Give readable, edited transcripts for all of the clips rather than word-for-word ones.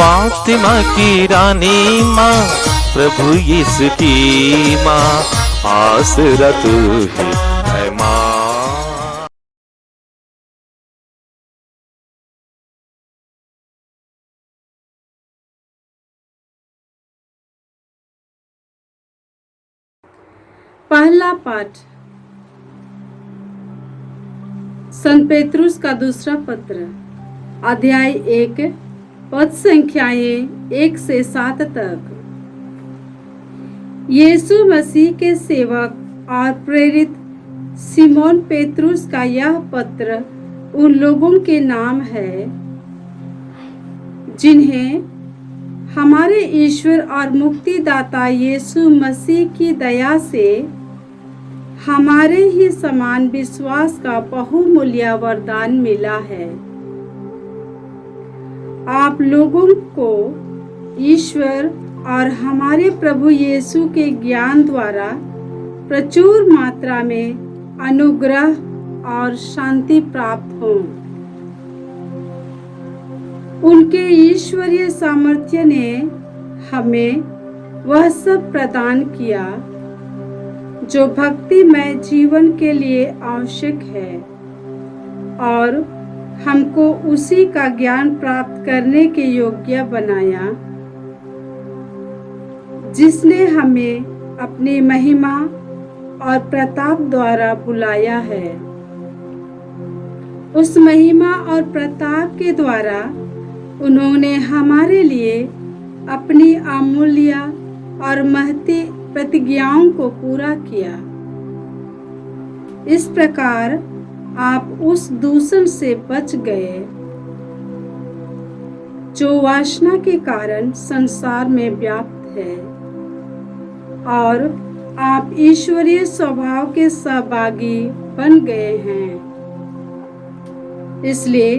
फातिमा की रानी माँ, प्रभु यीशु की माँ, आसरा तू ही है माँ। पहला पाठ संत पेतरुस का दूसरा पत्र, अध्याय 1, पद संख्याएं 1 से 7 तक। यीशु मसीह के सेवक और प्रेरित सिमोन पेतरुस का यह पत्र उन लोगों के नाम है जिन्हें हमारे ईश्वर और मुक्तिदाता यीशु मसीह की दया से हमारे ही समान विश्वास का बहुमूल्य वरदान मिला है। आप लोगों को ईश्वर और हमारे प्रभु यीशु के ज्ञान द्वारा प्रचुर मात्रा में अनुग्रह और शांति प्राप्त हो। उनके ईश्वरीय सामर्थ्य ने हमें वह सब प्रदान किया जो भक्तिमय जीवन के लिए आवश्यक है, और हमको उसी का ज्ञान प्राप्त करने के योग्य बनाया जिसने हमें अपनी महिमा और प्रताप द्वारा बुलाया है। उस महिमा और प्रताप के द्वारा उन्होंने हमारे लिए अपनी अमूल्य और महती प्रतिज्ञाओं को पूरा किया। इस प्रकार आप उस दूषण से बच गए जो वासना के कारण संसार में व्याप्त है, और आप ईश्वरीय स्वभाव के सहभागी बन गए हैं। इसलिए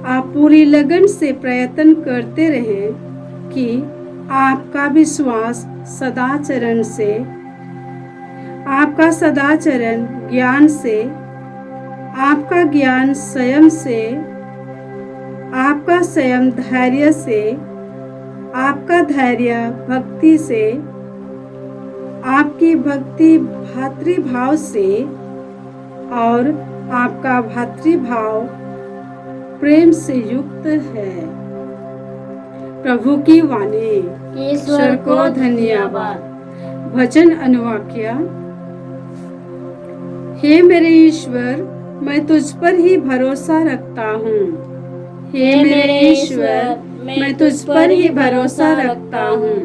आप पूरी लगन से प्रयत्न करते रहें कि आपका विश्वास सदाचरण से, आपका सदाचरण ज्ञान से, आपका ज्ञान संयम से, आपका संयम धैर्य से, आपका धैर्य भक्ति से, आपकी भक्ति भातृभाव से, और आपका भातृभाव प्रेम से युक्त है। प्रभु की वाणी। ईश्वर को धन्यवाद। भजन अनुवाक्य। हे मेरे ईश्वर, मैं तुझ पर ही भरोसा रखता हूँ। हे मेरे ईश्वर, मैं तुझ पर ही भरोसा रखता हूँ।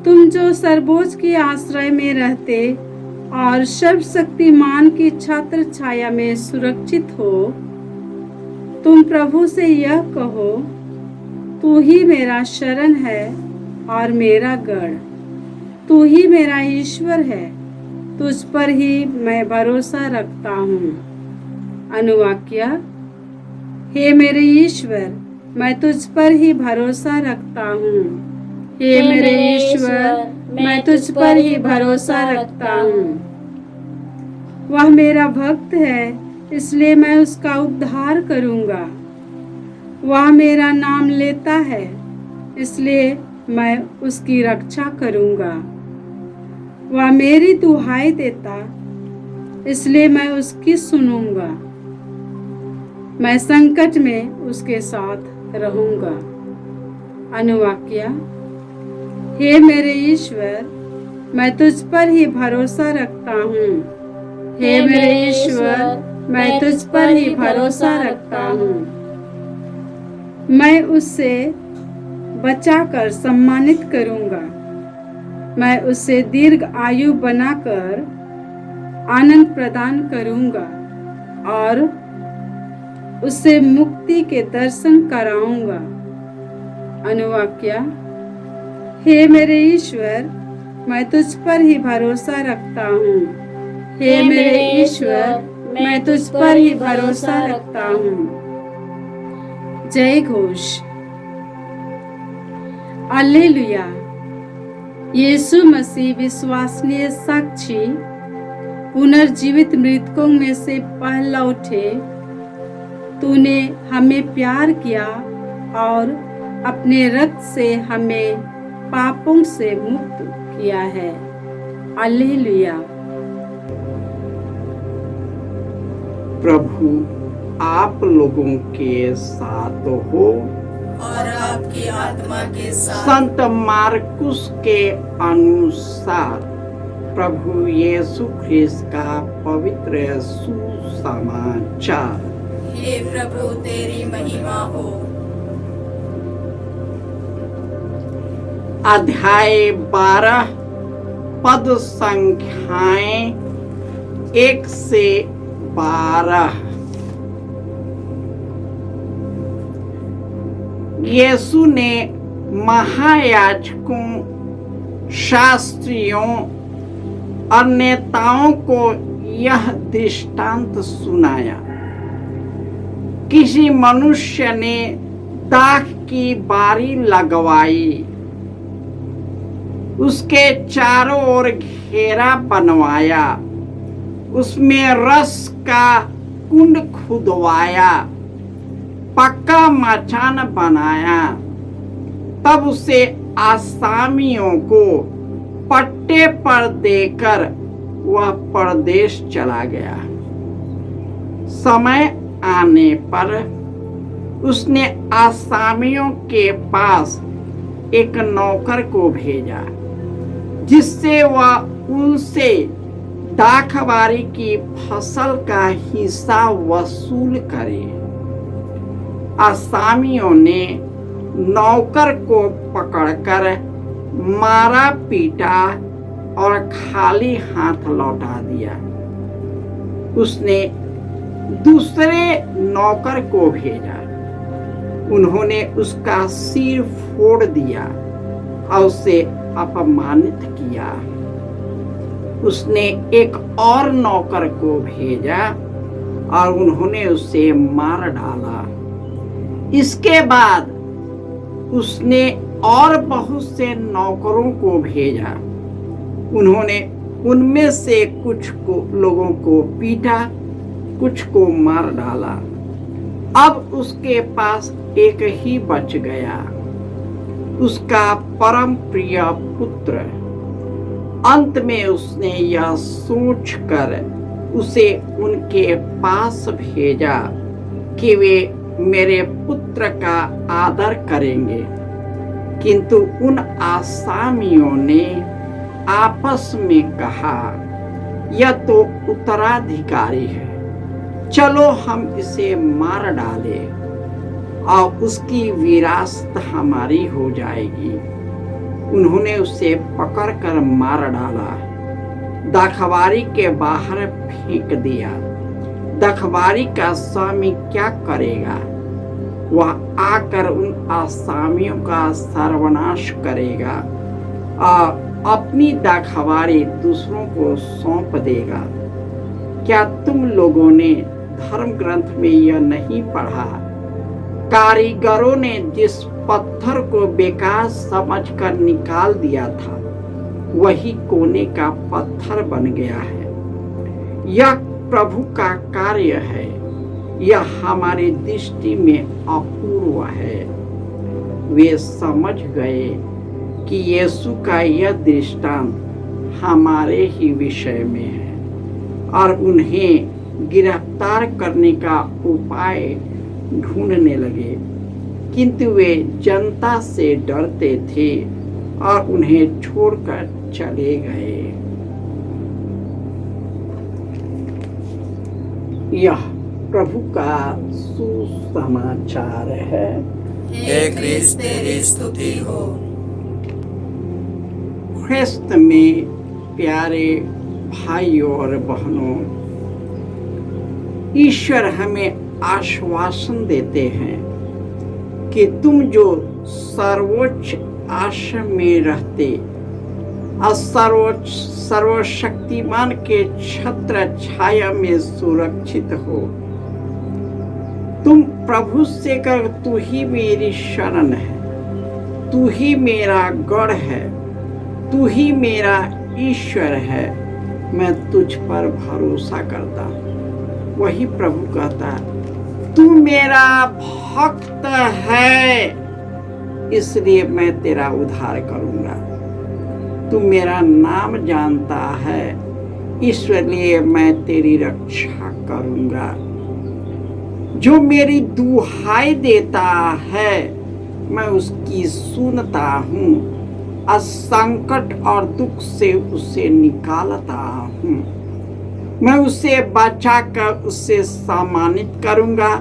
तुम जो सर्वोच्च के आश्रय में रहते और सर्वशक्तिमान की छत्र छाया में सुरक्षित हो, तुम प्रभु से यह कहो, तू ही मेरा शरण है और मेरा गढ़, तू ही मेरा ईश्वर है, तुझ पर ही मैं भरोसा रखता हूँ। अनुवाक्य। हे मेरे ईश्वर, मैं तुझ पर ही भरोसा रखता हूँ। हे मेरे ईश्वर, मैं तुझ पर ही भरोसा रखता हूँ। वह मेरा भक्त है, इसलिए मैं उसका उद्धार करूँगा। वह मेरा नाम लेता है, इसलिए मैं उसकी रक्षा करूँगा। वह मेरी दुहाई देता, इसलिए मैं उसकी सुनूंगा। मैं संकट में उसके साथ रहूँगा। अनुवाक्य। हे मेरे ईश्वर, मैं तुझ पर ही भरोसा रखता हूँ। हे मेरे ईश्वर, मैं तुझ पर ही भरोसा रखता हूँ। मैं उससे बचाकर सम्मानित करूँगा। मैं उससे दीर्घ आयु बनाकर आनंद प्रदान करूँगा और उससे मुक्ति के दर्शन कराऊँगा। अनुवाक्य। हे मेरे ईश्वर, मैं तुझ पर ही भरोसा रखता हूँ। हे मेरे ईश्वर, मैं तुझ पर ही भरोसा रखता हूँ। जय घोष। हालेलुया। यीशु मसीह विश्वसनीय साक्षी, पुनर्जीवित मृतकों में से पहला उठे। तूने हमें प्यार किया और अपने रक्त से हमें पापों से मुक्त किया है। हालेलुया। प्रभु आप लोगों के साथ हो और आपकी आत्मा के साथ। संत मार्कुस के अनुसार प्रभु यीशु ख्रिस्त का पवित्र सुसमाचार। हे प्रभु तेरी महिमा हो। अध्याय 12 पद संख्याएं 1 से 12। यीशु ने महायाजकों, शास्त्रियों और नेताओं को यह दृष्टांत सुनाया। किसी मनुष्य ने दाख की बारी लगवाई, उसके चारों ओर घेरा बनवाया, उसमें रस का कुंड खुदवाया, पक्का मचान बनाया। तब उसे आसामियों को पट्टे पर देकर वह परदेश चला गया। समय आने पर उसने आसामियों के पास एक नौकर को भेजा, जिससे वह उनसे दाखबारी की फसल का हिस्सा वसूल करे। आसामियों ने नौकर को पकड़कर मारा, पीटा और खाली हाथ लौटा दिया। उसने दूसरे नौकर को भेजा, उन्होंने उसका सिर फोड़ दिया और उसे अपमानित किया। उसने एक और नौकर को भेजा और उन्होंने उसे मार डाला। इसके बाद उसने और बहुत से नौकरों को भेजा, उन्होंने उनमें से कुछ लोगों को पीटा, कुछ को मार डाला। अब उसके पास एक ही बच गया, उसका परम प्रिय पुत्र। अंत में उसने यह सोचकर उसे उनके पास भेजा कि वे मेरे पुत्र का आदर करेंगे। किंतु उन आसामियों ने आपस में कहा, यह तो उत्तराधिकारी है, चलो हम इसे मार डालें और उसकी विरासत हमारी हो जाएगी। उन्होंने उसे पकड़कर मार डाला, दाखबारी के बाहर फेंक दिया। दाखबारी का स्वामी क्या करेगा? वह आकर उन आसामियों का सर्वनाश करेगा और अपनी दाखबारी दूसरों को सौंप देगा। क्या तुम लोगों ने धर्म ग्रंथ में यह नहीं पढ़ा? कारीगरों ने जिस पत्थर को बेकार समझकर निकाल दिया था, वही कोने का पत्थर बन गया है। यह प्रभु का कार्य है, यह हमारी दृष्टि में अपूर्व है। वे समझ गए कि यीशु का यह दृष्टांत हमारे ही विषय में है और उन्हें गिरफ्तार करने का उपाय ढूंढने लगे। किंतु वे जनता से डरते थे और उन्हें छोड़कर चले गए। यह प्रभु का सुसमाचार है। हे क्रिस्त तेरी स्तुति हो। ख्रिस्त में प्यारे भाइयों और बहनों, ईश्वर हमें आश्वासन देते हैं कि तुम जो सर्वोच्च आश्रम में रहते और सर्वशक्तिमान के छत्र छाया में सुरक्षित हो। तुम प्रभु से कर, तू ही मेरी शरण है, तू ही मेरा गढ़ है, तू ही मेरा ईश्वर है, मैं तुझ पर भरोसा करता। वही प्रभु कहता, तू मेरा भक्त है, इसलिए मैं तेरा उद्धार करूंगा। तू मेरा नाम जानता है, इसलिए मैं तेरी रक्षा करूंगा। जो मेरी दुहाई देता है मैं उसकी सुनता हूँ, और संकट और दुख से उसे निकालता हूँ। मैं उसे बचाकर उसे सम्मानित करूंगा,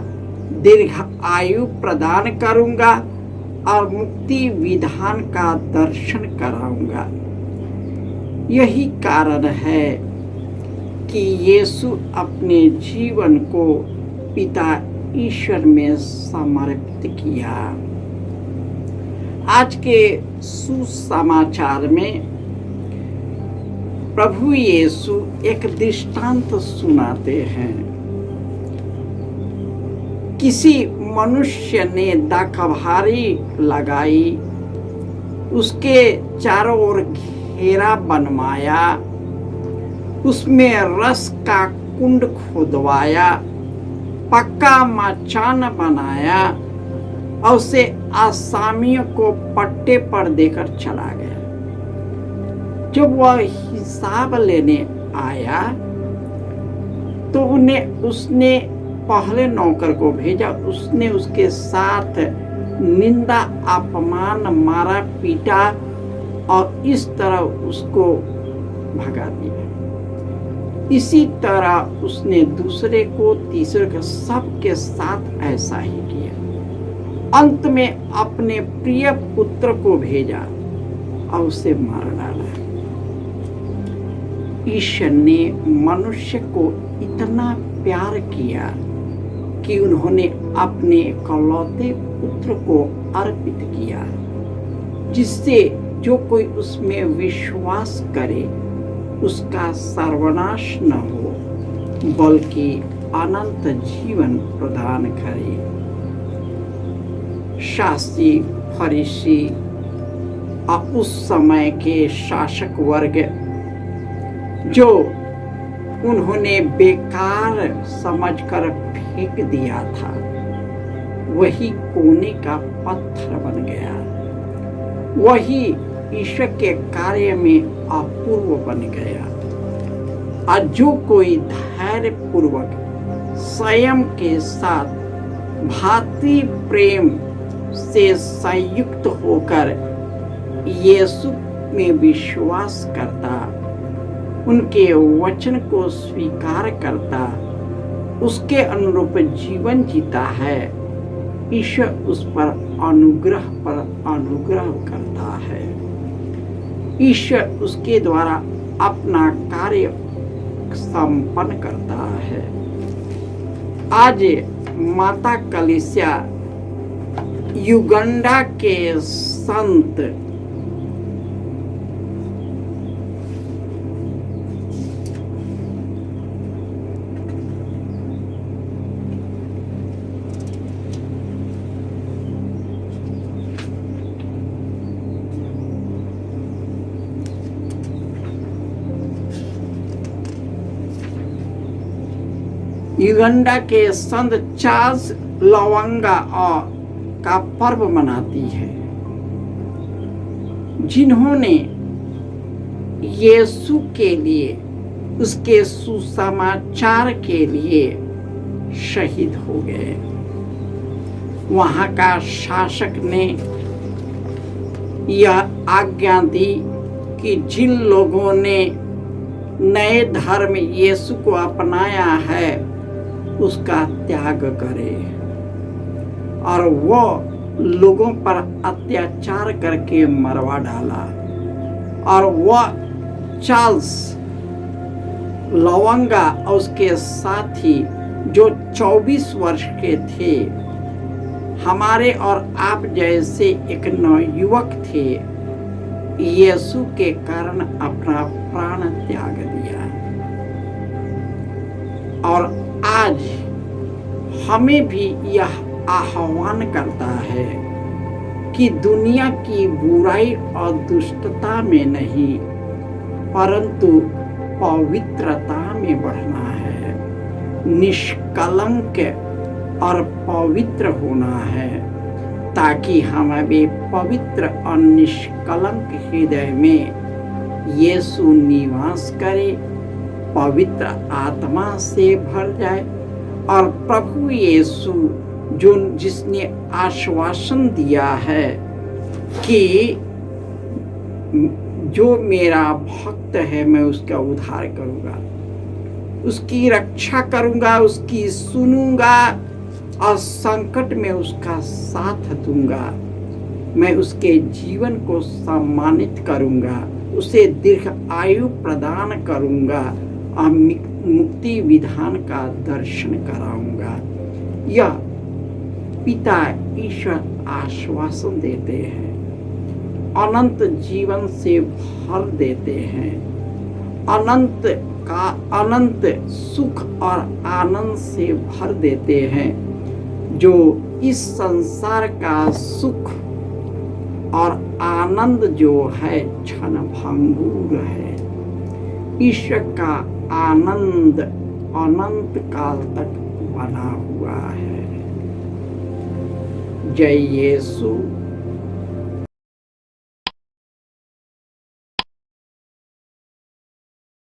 दीर्घ आयु प्रदान करूंगा और मुक्ति विधान का दर्शन कराऊंगा। यही कारण है कि यीशु अपने जीवन को पिता ईश्वर में समर्पित किया। आज के सुसमाचार में प्रभु यीशु एक दृष्टांत सुनाते हैं। किसी मनुष्य ने दाखभारी लगाई, उसके चारों ओर घेरा बनवाया, उसमें रस का कुंड खोदवाया, पक्का मचान बनाया और उसे आसामियों को पट्टे पर देकर चला गया। जब वह हिसाब लेने आया तो उसने पहले नौकर को भेजा। उसने उसके साथ निंदा अपमान, मारा पीटा और इस तरह उसको भगा दिया। इसी तरह उसने दूसरे को, तीसरे को, सबके साथ ऐसा ही किया। अंत में अपने प्रिय पुत्र को भेजा और उसे मार डाला। ईश्वर ने मनुष्य को इतना प्यार किया कि उन्होंने अपने इकलौते पुत्र को अर्पित किया, जिससे जो कोई उसमें विश्वास करे उसका सर्वनाश न हो बल्कि अनंत जीवन प्रदान करे। शास्त्री, फरीसी और उस समय के शासक वर्ग जो उन्होंने बेकार समझकर फेंक दिया था, वही कोने का पत्थर बन गया। वही ईश्वर के कार्य में अपूर्व बन गया। और जो कोई धैर्य पूर्वक स्वयं के साथ भातृ प्रेम से संयुक्त होकर यीशु में विश्वास करता, उनके वचन को स्वीकार करता, उसके अनुरूप जीवन जीता है, ईश्वर उस पर अनुग्रह करता है। ईश्वर उसके द्वारा अपना कार्य संपन्न करता है। आज माता कलीसिया युगांडा के संत युगांडा के संत चार्ल्स लवंगा का पर्व मनाती है, जिन्होंने यीशु के लिए, उसके सुसमाचार के लिए शहीद हो गए। वहां का शासक ने यह आज्ञा दी कि जिन लोगों ने नए धर्म यीशु को अपनाया है उसका त्याग करे, और वो लोगों पर अत्याचार करके मरवा डाला। और वह चार्ल्स लवंगा और उसके साथी जो 24 वर्ष के थे, हमारे और आप जैसे एक नवयुवक थे, यीशु के कारण अपना प्राण त्याग दिया। और आज हमें भी यह आह्वान करता है कि दुनिया की बुराई और दुष्टता में नहीं परंतु पवित्रता में बढ़ना है, निष्कलंक और पवित्र होना है, ताकि हमारे पवित्र और निष्कलंक हृदय में यीशु निवास करे, पवित्र आत्मा से भर जाए और प्रभु यीशु जिसने आश्वासन दिया है कि जो मेरा भक्त है मैं उसका उद्धार करूंगा, उसकी रक्षा करूंगा, उसकी सुनूंगा और संकट में उसका साथ दूंगा। मैं उसके जीवन को सम्मानित करूंगा, उसे दीर्घ आयु प्रदान करूंगा और मुक्ति विधान का दर्शन कराऊंगा। यह पिता ईश्वर आश्वासन देते हैं, अनंत जीवन से भर देते हैं, अनंत सुख और आनंद से भर देते हैं। जो इस संसार का सुख और आनंद जो है क्षण भंगुर है, ईश्वर का आनंद अनंत काल तक बना हुआ है। जय यीशु।